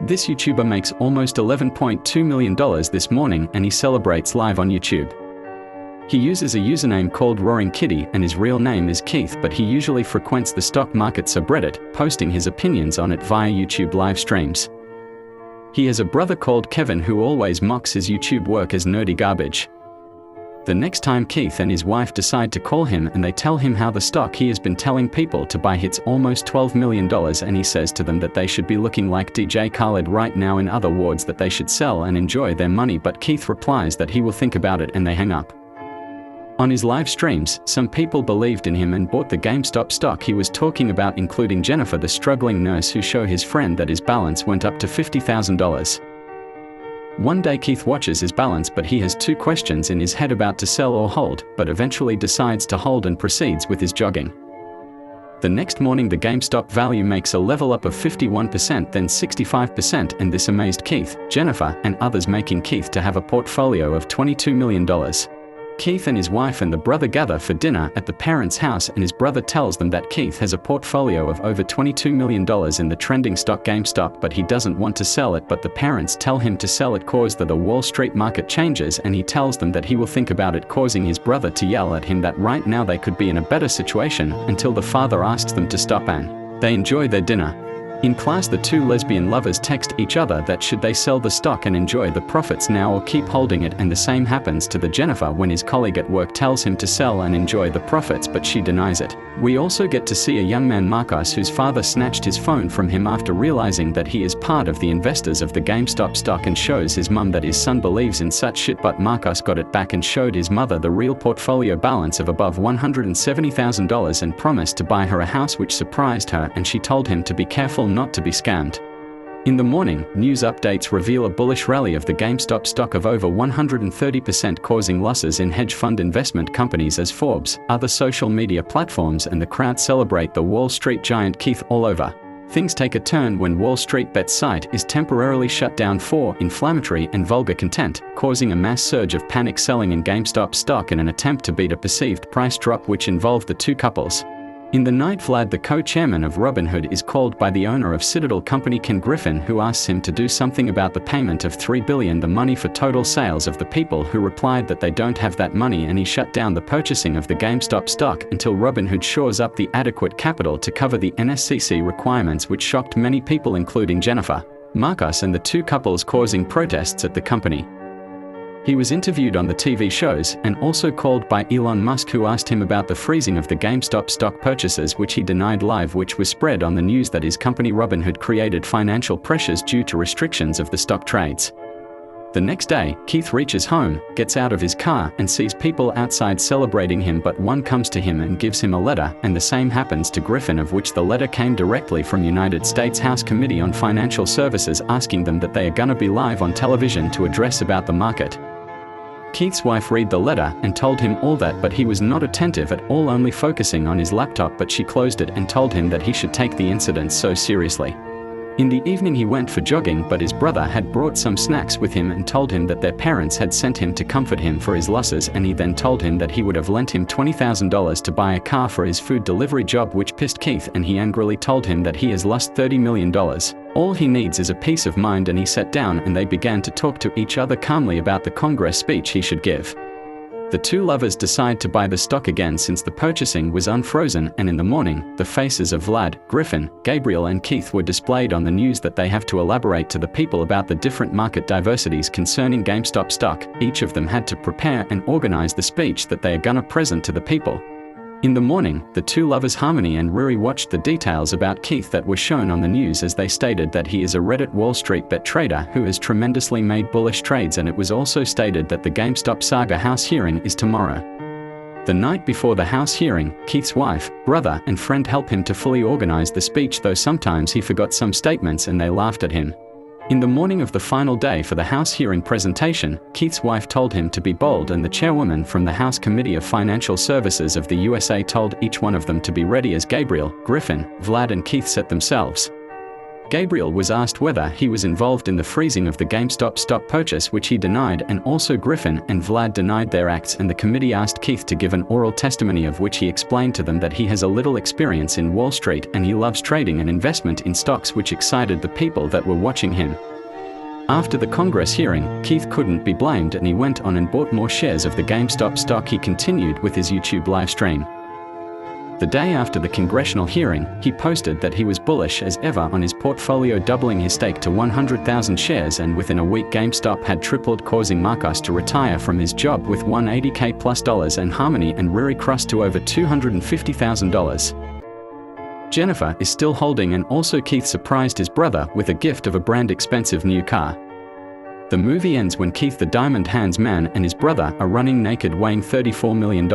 This YouTuber makes almost $11.2 million this morning and he celebrates live on YouTube. He uses a username called Roaring Kitty and his real name is Keith, but he usually frequents the stock market subreddit, posting his opinions on it via YouTube live streams. He has a brother called Kevin who always mocks his YouTube work as nerdy garbage. The next time Keith and his wife decide to call him and they tell him how the stock he has been telling people to buy hits almost $12 million and he says to them that they should be looking like DJ Khaled right now, in other words that they should sell and enjoy their money, but Keith replies that he will think about it and they hang up. On his live streams, some people believed in him and bought the GameStop stock he was talking about, including Jennifer, the struggling nurse who showed his friend that his balance went up to $50,000. One day Keith watches his balance, but he has two questions in his head about to sell or hold, but eventually decides to hold and proceeds with his jogging. The next morning the GameStop value makes a level up of 51%, then 65%, and this amazed Keith, Jennifer, and others, making Keith to have a portfolio of $22 million. Keith and his wife and the brother gather for dinner at the parents' house and his brother tells them that Keith has a portfolio of over $22 million in the trending stock GameStop, but he doesn't want to sell it, but the parents tell him to sell it cause the Wallstreet Market changes, and he tells them that he will think about it, causing his brother to yell at him that right now they could be in a better situation, until the father asks them to stop and they enjoy their dinner. In class the two lesbian lovers text each other that should they sell the stock and enjoy the profits now or keep holding it, and the same happens to the Jennifer when his colleague at work tells him to sell and enjoy the profits, but she denies it. We also get to see a young man, Marcos, whose father snatched his phone from him after realizing that he is part of the investors of the GameStop stock, and shows his mum that his son believes in such shit, but Marcos got it back and showed his mother the real portfolio balance of above $170,000 and promised to buy her a house, which surprised her, and she told him to be careful not to be scammed. In the morning, news updates reveal a bullish rally of the GameStop stock of over 130%, causing losses in hedge fund investment companies as Forbes, other social media platforms, and the crowd celebrate the Wall Street giant Keith all over. Things take a turn when Wall Street Bet's site is temporarily shut down for inflammatory and vulgar content, causing a mass surge of panic selling in GameStop stock in an attempt to beat a perceived price drop which involved the two couples. In the night, Vlad, the co-chairman of Robinhood, is called by the owner of Citadel Company Ken Griffin, who asks him to do something about the payment of $3 billion, the money for total sales of the people, who replied that they don't have that money, and he shut down the purchasing of the GameStop stock until Robinhood shores up the adequate capital to cover the NSCC requirements, which shocked many people including Jennifer, Marcos, and the two couples, causing protests at the company. He was interviewed on the TV shows and also called by Elon Musk, who asked him about the freezing of the GameStop stock purchases, which he denied live, which was spread on the news that his company Robinhood created financial pressures due to restrictions of the stock trades. The next day, Keith reaches home, gets out of his car, and sees people outside celebrating him, but one comes to him and gives him a letter, and the same happens to Griffin, of which the letter came directly from United States House Committee on Financial Services, asking them that they are gonna be live on television to address about the market. Keith's wife read the letter and told him all that, but he was not attentive at all, only focusing on his laptop, but she closed it and told him that he should take the incident so seriously. In the evening he went for jogging, but his brother had brought some snacks with him and told him that their parents had sent him to comfort him for his losses, and he then told him that he would have lent him $20,000 to buy a car for his food delivery job, which pissed Keith, and he angrily told him that he has lost $30 million. All he needs is a peace of mind, and he sat down and they began to talk to each other calmly about the Congress speech he should give. The two lovers decide to buy the stock again since the purchasing was unfrozen, and in the morning, the faces of Vlad, Griffin, Gabriel, and Keith were displayed on the news that they have to elaborate to the people about the different market diversities concerning GameStop stock. Each of them had to prepare and organize the speech that they are gonna present to the people. In the morning, the two lovers Harmony and Ruri watched the details about Keith that were shown on the news, as they stated that he is a Reddit Wall Street Bet trader who has tremendously made bullish trades, and it was also stated that the GameStop saga House hearing is tomorrow. The night before the House hearing, Keith's wife, brother, and friend help him to fully organize the speech, though sometimes he forgot some statements and they laughed at him. In the morning of the final day for the House hearing presentation, Keith's wife told him to be bold, and the chairwoman from the House Committee of Financial Services of the USA told each one of them to be ready as Gabriel, Griffin, Vlad, and Keith set themselves. Gabriel was asked whether he was involved in the freezing of the GameStop stock purchase, which he denied, and also Griffin and Vlad denied their acts, and the committee asked Keith to give an oral testimony of which he explained to them that he has a little experience in Wall Street and he loves trading and investment in stocks, which excited the people that were watching him. After the Congress hearing, Keith couldn't be blamed and he went on and bought more shares of the GameStop stock. He continued with his YouTube live stream. The day after the congressional hearing, he posted that he was bullish as ever on his portfolio, doubling his stake to 100,000 shares, and within a week GameStop had tripled, causing Marcos to retire from his job with $180K plus and Harmony and Riri Cross to over $250,000. Jennifer is still holding, and also Keith surprised his brother with a gift of a brand expensive new car. The movie ends when Keith the Diamond Hands Man and his brother are running naked, weighing $34 million.